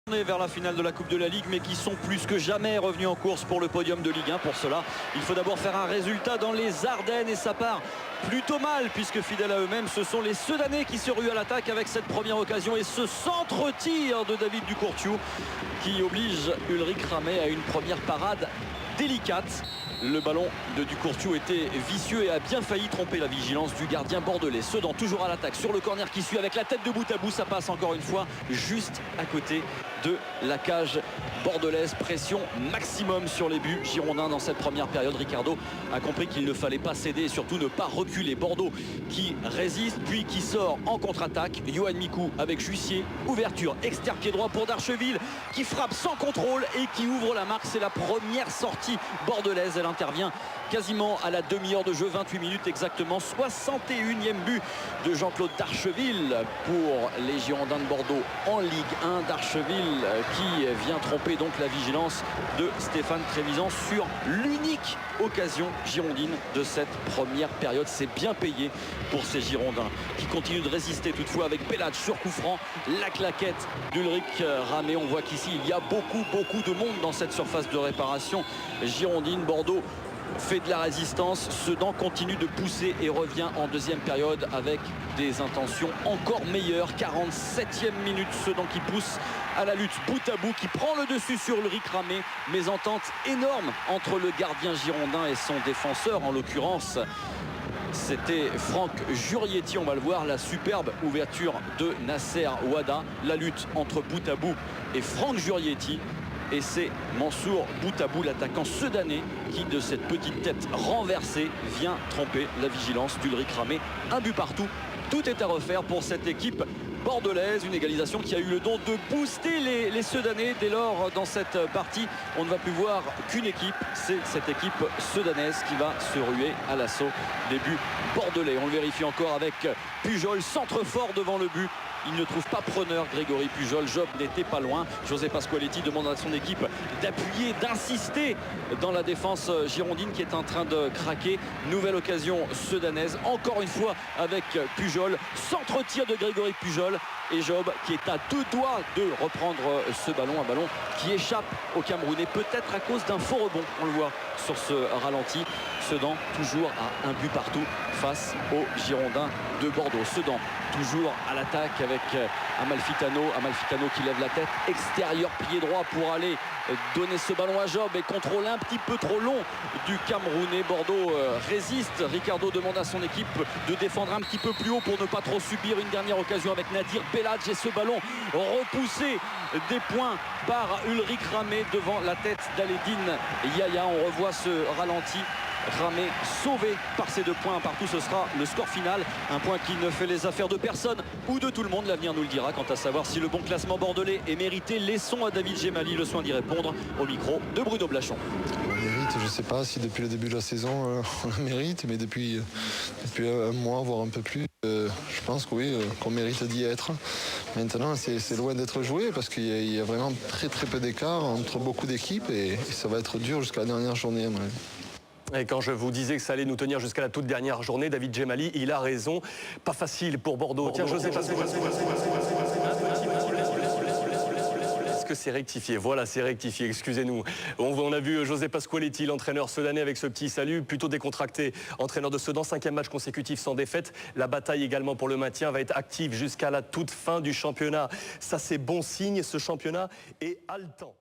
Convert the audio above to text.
Vers la finale de la Coupe de la Ligue, mais qui sont plus que jamais revenus en course pour le podium de Ligue 1. Pour cela, il faut d'abord faire un résultat dans les Ardennes, et ça part plutôt mal, puisque fidèles à eux-mêmes, ce sont les Sedanais qui se ruent à l'attaque avec cette première occasion et ce centre-tir de David Ducourtiou qui oblige Ulrich Ramé à une première parade délicate. Le ballon de Ducourtiou était vicieux et a bien failli tromper la vigilance du gardien bordelais. Sedan toujours à l'attaque sur le corner qui suit avec la tête de bout à bout. Ça passe encore une fois juste à côté de la cage bordelaise. Pression maximum sur les buts girondins dans cette première période. Ricardo a compris qu'il ne fallait pas céder et surtout ne pas reculer. Bordeaux qui résiste puis qui sort en contre-attaque. Yoann Mikou avec Jussier. Ouverture extérieur pied droit pour Darcheville qui frappe sans contrôle et qui ouvre la marque. C'est la première sortie bordelaise. Elle intervient quasiment à la demi-heure de jeu, 28 minutes exactement. 61e but de Jean-Claude Darcheville pour les Girondins de Bordeaux en Ligue 1. Darcheville qui vient tromper donc la vigilance de Stéphane Trévisan sur l'unique occasion girondine de cette première période. C'est bien payé pour ces Girondins qui continuent de résister toutefois avec Bellage sur coup franc. La claquette d'Ulrich Ramé. On voit qu'ici il y a beaucoup de monde dans cette surface de réparation girondine. Bordeaux fait de la résistance. Sedan continue de pousser et revient en deuxième période avec des intentions encore meilleures. 47e minute, Sedan qui pousse à la lutte bout à bout, qui prend le dessus sur Ulrich Ramé. Mésentente énorme entre le gardien girondin et son défenseur, en l'occurrence c'était Franck Jurietti. On va le voir, la superbe ouverture de Nasser Ouada. La lutte entre bout à bout et Franck Jurietti. Et c'est Mansour Boutabou, l'attaquant sedanais, qui de cette petite tête renversée vient tromper la vigilance d'Ulrich Ramé. Un but partout. Tout est à refaire pour cette équipe bordelaise. Une égalisation qui a eu le don de booster les Sedanais. Dès lors, dans cette partie, on ne va plus voir qu'une équipe. C'est cette équipe sedanaise qui va se ruer à l'assaut des buts bordelais. On le vérifie encore avec Pujol, centre fort devant le but. Il ne trouve pas preneur, Grégory Pujol. Job n'était pas loin. José Pasqualetti demande à son équipe d'appuyer, d'insister dans la défense girondine qui est en train de craquer. Nouvelle occasion sedanaise, encore une fois avec Pujol. Centre-tir de Grégory Pujol et Job qui est à deux doigts de reprendre ce ballon. Un ballon qui échappe au Camerounais, peut-être à cause d'un faux rebond. On le voit sur ce ralenti. Sedan toujours à un but partout face aux Girondins de Bordeaux. Sedan toujours à l'attaque avec Amalfitano. Amalfitano qui lève la tête, extérieur pied droit pour aller donner ce ballon à Job et contrôle un petit peu trop long du Camerounais. Bordeaux résiste. Ricardo demande à son équipe de défendre un petit peu plus haut pour ne pas trop subir. Une dernière occasion avec Nadir Bellage et ce ballon repoussé des points par Ulrich Ramé devant la tête d'Aledine Yaya. On revoit ce ralenti. Ramé sauvé par ces 2 points partout. Ce sera le score final, un point qui ne fait les affaires de personne ou de tout le monde. L'avenir nous le dira. Quant à savoir si le bon classement bordelais est mérité, laissons à David Gemali le soin d'y répondre au micro de Bruno Blachon. On mérite, je ne sais pas si depuis le début de la saison on le mérite, mais depuis un mois, voire un peu plus, je pense que oui, qu'on mérite d'y être. Maintenant, c'est loin d'être joué parce qu'il y a vraiment très peu d'écart entre beaucoup d'équipes et ça va être dur jusqu'à la dernière journée à mon avis. Et quand je vous disais que ça allait nous tenir jusqu'à la toute dernière journée, David Gemali, il a raison. Pas facile pour Bordeaux. Tiens, José Pasqualetti. Est-ce que c'est rectifié? Voilà, c'est rectifié, excusez-nous. On a vu José Pasqualetti, l'entraîneur sedanais, avec ce petit salut, plutôt décontracté. Entraîneur de Sedan, 5e match consécutif sans défaite. La bataille également pour le maintien va être active jusqu'à la toute fin du championnat. Ça, c'est bon signe, ce championnat est haletant.